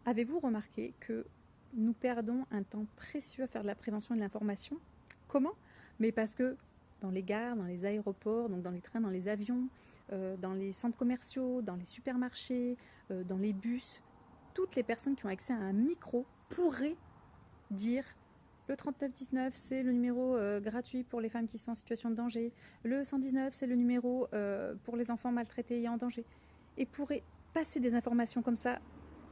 Avez-vous remarqué que nous perdons un temps précieux à faire de la prévention et de l'information? Comment? Mais parce que dans les gares, dans les aéroports, donc dans les trains, dans les avions, dans les centres commerciaux, dans les supermarchés, dans les bus, toutes les personnes qui ont accès à un micro pourraient dire le 3919, c'est le numéro gratuit pour les femmes qui sont en situation de danger. Le 119, c'est le numéro pour les enfants maltraités et en danger. Et pourraient passer des informations comme ça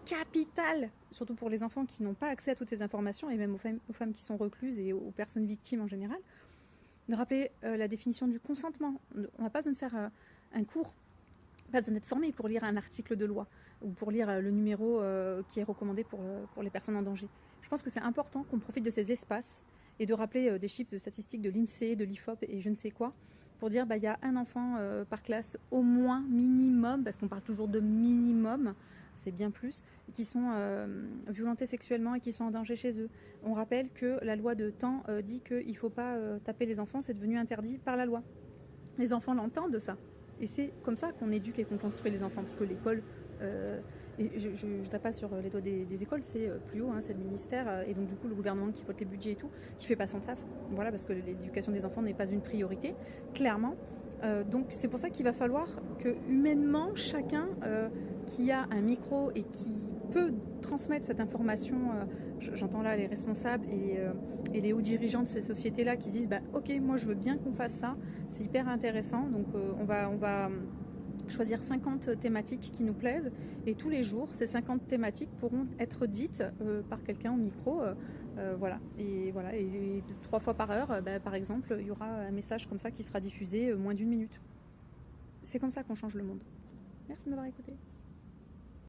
capitales, surtout pour les enfants qui n'ont pas accès à toutes ces informations, et même aux femmes qui sont recluses et aux personnes victimes en général, de rappeler la définition du consentement. On n'a pas besoin de faire un cours, pas besoin d'être formé pour lire un article de loi ou pour lire le numéro qui est recommandé pour les personnes en danger. Je pense que c'est important qu'on profite de ces espaces et de rappeler des chiffres de statistiques de l'INSEE, de l'IFOP et je ne sais quoi, pour dire il y a un enfant par classe au moins minimum, parce qu'on parle toujours de minimum, c'est bien plus, qui sont violentés sexuellement et qui sont en danger chez eux. On rappelle que la loi de temps dit qu'il ne faut pas taper les enfants, c'est devenu interdit par la loi. Les enfants l'entendent ça. Et c'est comme ça qu'on éduque et qu'on construit les enfants, parce que l'école, et je tape pas sur les doigts des écoles, c'est plus haut, hein, c'est le ministère, et donc du coup le gouvernement qui vote les budgets et tout, qui fait pas son taf, voilà, parce que l'éducation des enfants n'est pas une priorité, clairement. Donc c'est pour ça qu'il va falloir que humainement chacun qui a un micro et qui peut transmettre cette information, j'entends là les responsables et les hauts dirigeants de ces sociétés-là qui disent ok, moi je veux bien qu'on fasse ça, c'est hyper intéressant, donc on va choisir 50 thématiques qui nous plaisent et tous les jours ces 50 thématiques pourront être dites par quelqu'un au micro, voilà, et 3 fois par heure, par exemple, il y aura un message comme ça qui sera diffusé moins d'1 minute. C'est comme ça qu'on change le monde. Merci de m'avoir écouté.